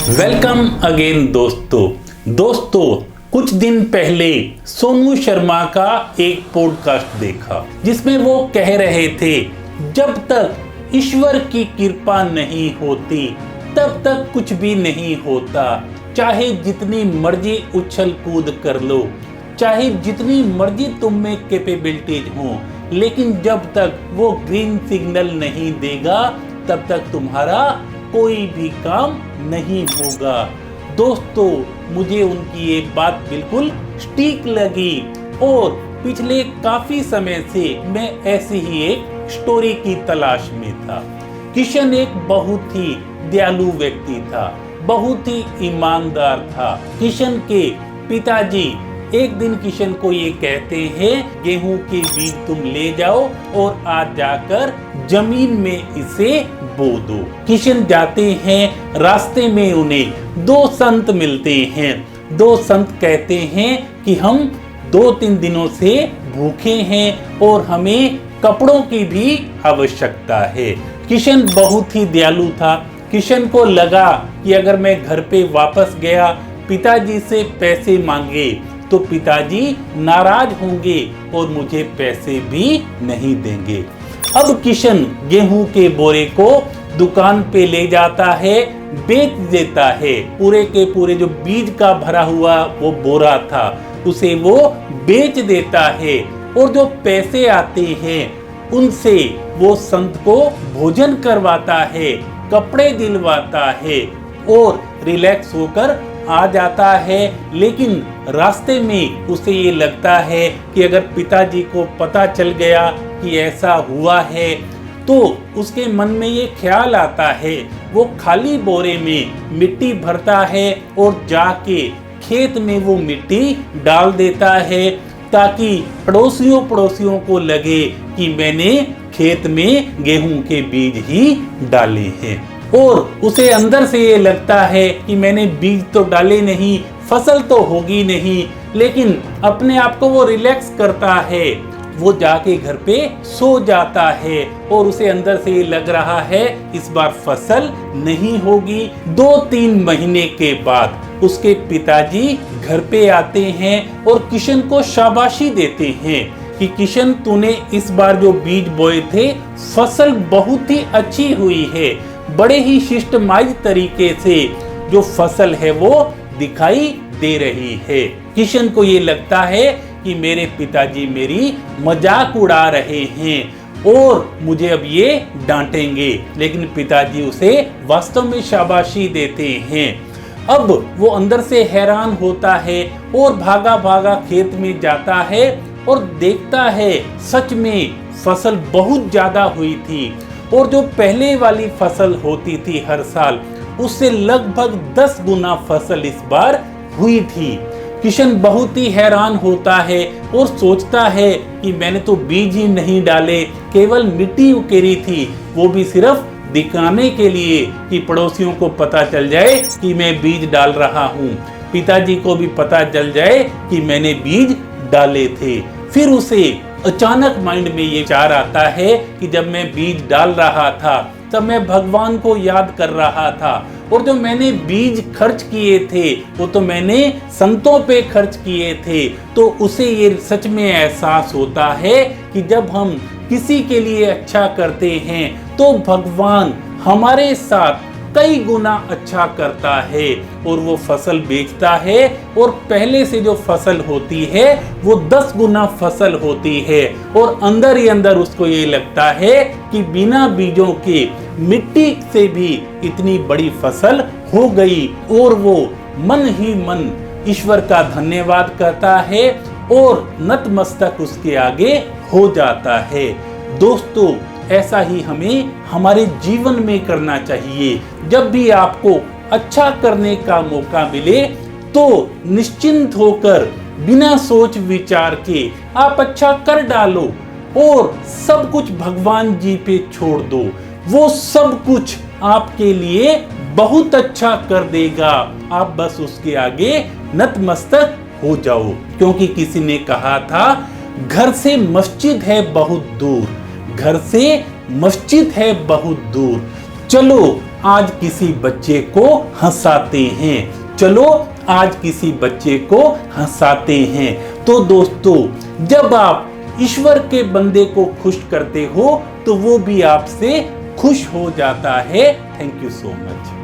Welcome again दोस्तों कुछ दिन पहले सोनू शर्मा का एक पॉडकास्ट देखा जिसमें वो कह रहे थे जब तक ईश्वर की कृपा नहीं होती तब तक कुछ भी नहीं होता। चाहे जितनी मर्जी उछल कूद कर लो, चाहे जितनी मर्जी तुम में कैपेबिलिटीज हो, लेकिन जब तक वो ग्रीन सिग्नल नहीं देगा तब तक तुम्हारा कोई भी काम नहीं होगा। दोस्तों, मुझे उनकी ये बात बिल्कुल सटीक लगी और पिछले काफी समय से मैं ऐसी ही एक स्टोरी की तलाश में था। किशन एक बहुत ही दयालु व्यक्ति था, बहुत ही ईमानदार था। किशन के पिताजी एक दिन किशन को ये कहते हैं गेहूं के बीज तुम ले जाओ और आज जाकर जमीन में इसे बो दो। किशन जाते हैं, रास्ते में उन्हें दो संत मिलते हैं। दो संत कहते हैं कि हम 2-3 दिनों से भूखे हैं और हमें कपड़ों की भी आवश्यकता है। किशन बहुत ही दयालु था। किशन को लगा कि अगर मैं घर पे वापस गया, पिताजी से पैसे मांगे तो पिताजी नाराज होंगे और मुझे पैसे भी नहीं देंगे। अब किशन गेहूं के बोरे को दुकान पे ले जाता है, बेच देता है। पूरे के पूरे जो बीज का भरा हुआ वो बोरा था उसे वो बेच देता है और जो पैसे आते हैं उनसे वो संत को भोजन करवाता है, कपड़े दिलवाता है और रिलैक्स होकर आ जाता है। लेकिन रास्ते में उसे ये लगता है कि अगर पिताजी को पता चल गया कि ऐसा हुआ है तो उसके मन में ये ख्याल आता है। वो खाली बोरे में मिट्टी भरता है और जाके खेत में वो मिट्टी डाल देता है ताकि पड़ोसियों को लगे कि मैंने खेत में गेहूं के बीज ही डाले हैं। और उसे अंदर से ये लगता है कि मैंने बीज तो डाले नहीं, फसल तो होगी नहीं, लेकिन अपने आप को वो रिलैक्स करता है। वो जाके घर पे सो जाता है और उसे अंदर से ये लग रहा है इस बार फसल नहीं होगी। 2-3 महीने के बाद उसके पिताजी घर पे आते हैं और किशन को शाबाशी देते हैं कि किशन, तूने इस बार जो बीज बोए थे फसल बहुत ही अच्छी हुई है। बड़े ही सिस्टमाइज तरीके से जो फसल है वो दिखाई दे रही है। किशन को ये लगता है कि मेरे पिताजी मेरी मजाक उड़ा रहे हैं और मुझे अब ये डांटेंगे, लेकिन पिताजी उसे वास्तव में शाबाशी देते हैं। अब वो अंदर से हैरान होता है और भागा भागा खेत में जाता है और देखता है सच में फसल बहुत ज्यादा हुई थी और जो पहले वाली फसल होती थी हर साल उससे लगभग 10 गुना फसल इस बार हुई थी। किशन बहुत ही हैरान होता है और सोचता है कि मैंने तो बीज ही नहीं डाले, केवल मिट्टी उकेरी थी, वो भी सिर्फ दिखाने के लिए कि पड़ोसियों को पता चल जाए कि मैं बीज डाल रहा हूँ, पिताजी को भी पता चल जाए कि मैंने बीज डाले थे। फिर उसे अचानक माइंड में ये विचार आता है कि जब मैं बीज डाल रहा था तब मैं भगवान को याद कर रहा था और जो मैंने बीज खर्च किए थे वो तो मैंने संतों पे खर्च किए थे। तो उसे ये सच में एहसास होता है कि जब हम किसी के लिए अच्छा करते हैं तो भगवान हमारे साथ कई गुना अच्छा करता है और वो फसल बेचता है और पहले से जो फसल होती है वो 10 गुना फसल होती है और अंदर ही अंदर उसको ये लगता है कि बिना बीजों के मिट्टी से भी इतनी बड़ी फसल हो गई और वो मन ही मन ईश्वर का धन्यवाद करता है और नतमस्तक उसके आगे हो जाता है। दोस्तों, ऐसा ही हमें हमारे जीवन में करना चाहिए। जब भी आपको अच्छा करने का मौका मिले तो निश्चिंत होकर बिना सोच विचार के आप अच्छा कर डालो और सब कुछ भगवान जी पे छोड़ दो। वो सब कुछ आपके लिए बहुत अच्छा कर देगा। आप बस उसके आगे नतमस्तक हो जाओ, क्योंकि किसी ने कहा था घर से मस्जिद है बहुत दूर, घर से मस्जिद है बहुत दूर, चलो आज किसी बच्चे को हंसाते हैं, चलो आज किसी बच्चे को हंसाते हैं। तो दोस्तों, जब आप ईश्वर के बंदे को खुश करते हो तो वो भी आपसे खुश हो जाता है। Thank you so much.